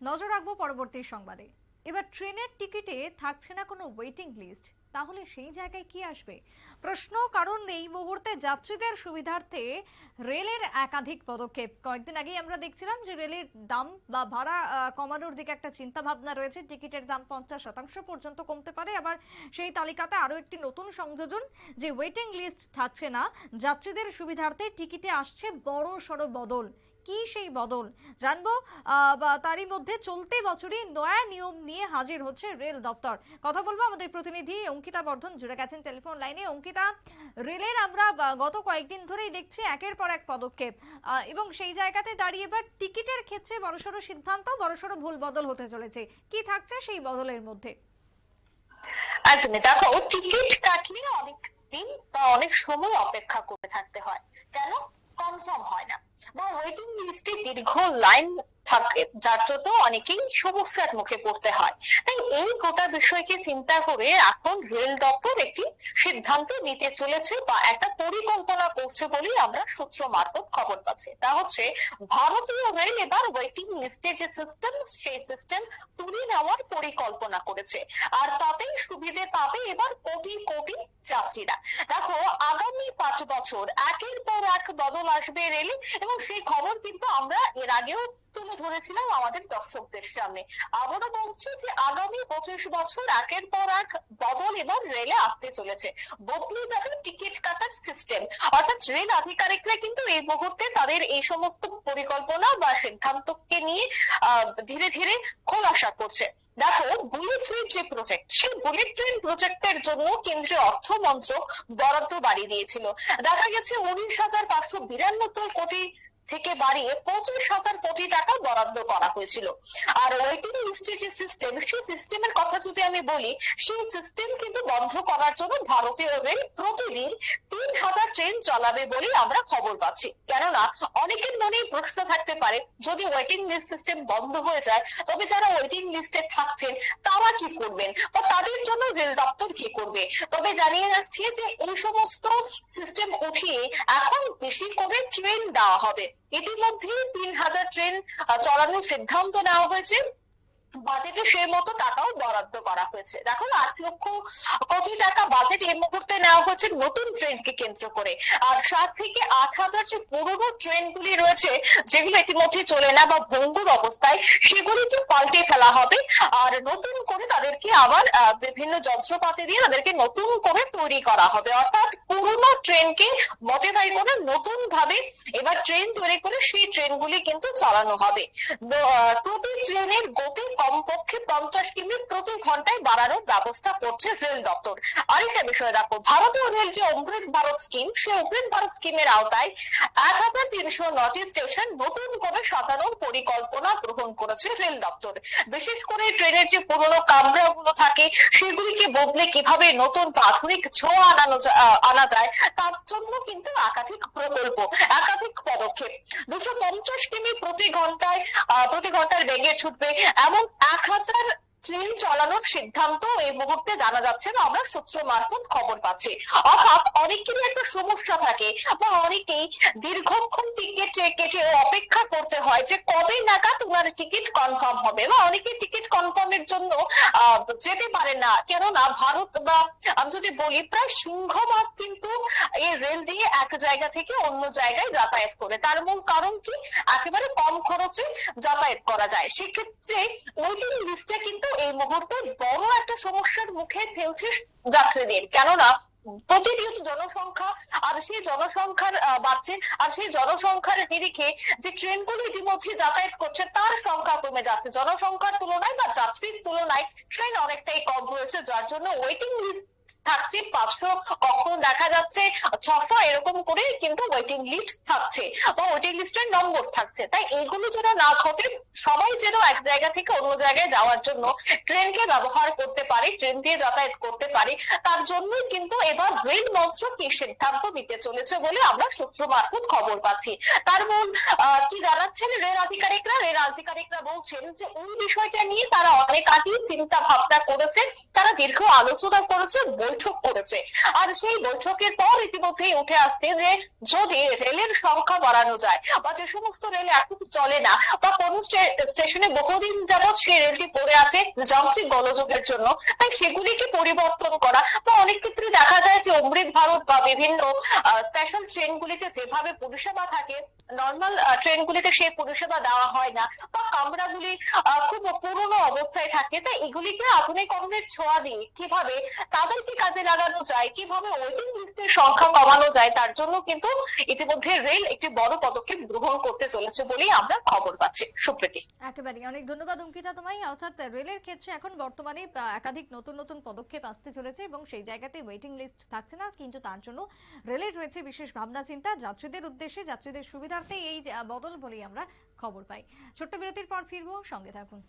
নজর রাখবো পরবর্তী সংবাদে। এবার ট্রেনের টিকিটে থাকছে না কোনো ওয়েটিং লিস্ট, তাহলে সেই জায়গায় কি আসবে প্রশ্ন। কারণ এই মুহূর্তে যাত্রীদের সুবিধার্থে রেলের একাধিক পদক্ষেপ। কয়েকদিন আগেই আমরা দেখছিলাম যে রেলের দাম বা ভাড়া কমানোর দিকে একটা চিন্তা ভাবনা রয়েছে। টিকিটের দাম 50% পর্যন্ত কমতে পারে। আবার সেই তালিকাতে আরো একটি নতুন সংযোজন, যে ওয়েটিং লিস্ট থাকছে না, যাত্রীদের সুবিধার্থে টিকিটে আসছে বড় সড় বদল। কি সেই বদল জানবো। তারই মধ্যে চলতি বছরই নয়া নিয়ম নিয়ে হাজির হচ্ছে রেল দপ্তর। কথা বলবো আমাদের প্রতিনিধি অঙ্কিতা বর্ধন জুড়ে গেছেন টেলিফোন লাইনে। অঙ্কিতা, রেলের আমরা গত কয়েকদিন ধরেই দেখছি একের পর এক পদক্ষেপ, এবং সেই জায়গাতে দাঁড়িয়ে এবার টিকিটের ক্ষেত্রে বড়সড় সিদ্ধান্ত, বড়সড় ভুল বদল হতে চলেছে। কি থাকছে সেই বদলের মধ্যে? একদমই, দেখো, টিকিট কাটলে অনেক দিন বা অনেক সময় অপেক্ষা করে থাকতে হয়। কেন? কনফার্ম হয় না, বা ওয়েটিং লিস্টে দীর্ঘ লাইন থাকে, যার জন্য অনেকেই সমস্যার মুখে পড়তে হয়। তাই এই গোটা বিষয়কে চিন্তা করে এখন রেল দপ্তর একটি সিদ্ধান্ত নিতে চলেছে বা একটা পরিকল্পনা করছে বলেই আমরা সূত্র মারফত খবর পাচ্ছি। তা হচ্ছে, ভারতীয় রেল এবার ওয়েটিং লিস্টে যে সিস্টেম, সেই সিস্টেম তুলে নেওয়ার পরিকল্পনা করেছে। আর তাতেই সুবিধে পাবে এবার কোটি কোটি যাত্রীরা। দেখো, আগামী 5 বছর একের পর এক বদল আসবে রেলে, এবং সেই খবর কিন্তু আমরা এর আগেও তুলে ধরেছিলাম আমাদের দর্শকদের সামনে। আবারও বলছি যে আগামী 25 বছর একের পর এক বদল এবার রেলে আসতে চলেছে। বদলে যাবে টিকিট কাটার সিস্টেম। অর্থাৎ রেল আধিকারিকরা কিন্তু এই মুহূর্তে তাদের এই সমস্ত পরিকল্পনা বা সিদ্ধান্তকে নিয়ে ধীরে ধীরে খোলাসা করছে। দেখো, বুলেট ট্রেন যে প্রজেক্ট, সেই বুলেট ট্রেন প্রজেক্টের জন্য কেন্দ্রীয় অর্থ মন্ত্রক বরাদ্দ বাড়িয়ে দিয়েছিল। দেখা গেছে 19,592 কোটি থেকে বাড়িয়ে 25,000 কোটি টাকা বরাদ্দ করা হয়েছিল। আর ওয়েটিং লিস্টের যে সিস্টেম, সেই সিস্টেমের কথা যদি আমি বলি, সেই সিস্টেম কিন্তু বন্ধ করার জন্য ভারতীয় রেল প্রতিদিন 3,000 ট্রেন চালাবে বলে আমরা খবর পাচ্ছি। কেননা অনেকের মনেই প্রশ্ন থাকতে পারে, যদি ওয়েটিং লিস্ট সিস্টেম বন্ধ হয়ে যায়, তবে যারা ওয়েটিং লিস্টে থাকছেন তারা কি করবেন, বা তাদের জন্য রেল দপ্তর কি করবে। তবে জানিয়ে রাখছি যে এই সমস্ত সিস্টেম উঠিয়ে এখন বেশি করে ট্রেন দেওয়া হবে। ইতিমধ্যে 3,000 ট্রেন চালানোর সিদ্ধান্ত নেওয়া হয়েছে। বাজেটে সেই মতো টাকাও বরাদ্দ করা হয়েছে। দেখো, 8 লক্ষ কোটি টাকা বাজেট এই মুহূর্তে নেওয়া হয়েছে নতুন ট্রেনকে কেন্দ্র করে। আর 7 থেকে 8,000 যে পুরোনো ট্রেনগুলি রয়েছে, যেগুলো ইতিমধ্যে চলে না বা ভঙ্গুর অবস্থায়, সেগুলিকে পাল্টে ফেলা হবে। আর নতুন করে তাদেরকে আবার বিভিন্ন যন্ত্রপাতি দিয়ে তাদেরকে নতুন করে তৈরি করা হবে। অর্থাৎ পুরোনো ট্রেনকে মডিফাই করে নতুন ভাবে এবার ট্রেন তৈরি করে সেই ট্রেনগুলি কিন্তু চালানো হবে। প্রতি ট্রেনের গতি কমপক্ষে 50 কিমি প্রতি ঘন্টায় বাড়ানোর ব্যবস্থা করছে রেল দপ্তর। আরেকটা বিষয় দেখো, ভারতীয় রেল যে অমৃত ভারত স্কিম, সেই অমৃত ভারত স্কিমের আওতায় 1,309টি স্টেশন নতুন করে সাজানোর পরিকল্পনা গ্রহণ করেছে রেল দপ্তর। বিশেষ করে ট্রেনের যে পুরোনো কামরাগুলো থাকে, সেগুলিকে বদলে কিভাবে নতুন আধুনিক ছোঁয়া আনা যায়, তার জন্য কিন্তু একাধিক প্রকল্প, একাধিক পদক্ষেপ। 250 কিমি প্রতি ঘন্টার বেগে ছুটবে এমন 1,000 ট্রেন চালানোর সিদ্ধান্ত এই মুহূর্তে জানা যাচ্ছে না, আমরা সূত্র মারফত খবর পাচ্ছি। অর্থাৎ অনেকেরই একটা সমস্যা থাকে, বা অনেকেই দীর্ঘক্ষণ টিকিট কেটে অপেক্ষা করতে হয় যে কবে নাগাদ তোমার টিকিট কনফার্ম হবে, বা অনেকে টিকিট কনফার্মের জন্য যেতে পারে না। কেননা ভারত, বা আমি যদি বলি, প্রায় সিংহভাগ কিন্তু এই রেল দিয়ে এক জায়গা থেকে অন্য জায়গায় যাতায়াত করে। তার মূল কারণ কি? একেবারে কম খরচে যাতায়াত করা যায়। সেক্ষেত্রে ওয়েটিং লিস্টে কিন্তু এই মুহূর্তে বড় একটা সমস্যার মুখে ফেলছে যাত্রীদের। কেননা প্রতিনিয়ত জনসংখ্যা, আর সেই জনসংখ্যার বাড়ছে, আর সেই জনসংখ্যার নিরিখে যে ট্রেনগুলো ইতিমধ্যে যাতায়াত করছে তার সংখ্যা কমে যাচ্ছে। জনসংখ্যার তুলনায় বা যাত্রীর তুলনায় ট্রেন অনেকটাই কম হয়েছে, যার জন্য ওয়েটিং লিস্ট থাকছে 500, কখনো দেখা যাচ্ছে 600, এরকম করে কিন্তু ওয়েটিং লিস্ট থাকছে, বা ওয়েটিং লিস্টের নম্বর থাকছে। তাই এগুলো যেন না ঘটে, সবাই যেন এক জায়গা থেকে অন্য জায়গায় যাওয়ার জন্য ট্রেনকে ব্যবহার করতে পারে, ট্রেন দিয়ে যাতায়াত করতে পারে, তার জন্যই কিন্তু এবার রেল মন্ত্রক এই সিদ্ধান্ত নিতে চলেছে বলে আমরা সূত্র মারফত খবর পাচ্ছি। তার মূল কি জানাচ্ছেন রেল আধিকারিকরা? রেল আধিকারিকরা বলছেন যে ওই বিষয়টা নিয়ে তারা অনেক আগেই চিন্তা ভাবনা করেছে, তারা দীর্ঘ আলোচনা করেছে, বৈঠক করেছে। আর সেই বৈঠকের পর ইতিমধ্যেই উঠে আসছে যে যদি রেলের সংখ্যা বাড়ানো যায়, বা যে সমস্ত রেল এখন চলে না, বা কোন স্টেশনে বহু দীর্ঘদিন যাবৎ সেই রেলটি পড়ে আছে যান্ত্রিক গোলযোগের জন্য। তাই সেগুলিকে পরিবর্তন করা, বা অনেক ক্ষেত্রে দেখা যায় যে অমৃত ভারত বা বিভিন্ন স্পেশাল ট্রেনগুলিতে যেভাবে পরিষেবা থাকে, নর্মাল ট্রেনগুলিতে সেই পরিষেবা দেওয়া হয় না, বা কামরাগুলি খুব পুরনো অবস্থায় থাকে। তাই এগুলিকে আধুনিকরণের ছোঁয়া দিয়ে কিভাবে তাদেরকে কাজে লাগানো যায়, কিভাবে ওয়েটিং লিস্টের সংখ্যা কমানো যায়, তার জন্য কিন্তু ইতিমধ্যে রেল একটি বড় পদক্ষেপ গ্রহণ করতে চলেছে বলেই আমরা খবর পাচ্ছি। সুপ্রীতি। একেবারেই, অনেক ধন্যবাদ অঙ্কিতা তোমায়। অর্থাৎ রেলের ক্ষেত্রে এখন বর্তমানে একাধিক নতুন নতুন পদক্ষেপ আসতে চলেছে এবং সেই জায়গাতে ওয়েটিং লিস্ট থাকছে না, কিন্তু তার জন্য রেলের রয়েছে বিশেষ ভাবনা চিন্তা যাত্রীদের উদ্দেশ্যে, যাত্রীদের সুবিধার্থে এই বদল বলেই আমরা খবর পাই। ছোট্ট বিরতির পর ফিরবো, সঙ্গে থাকুন।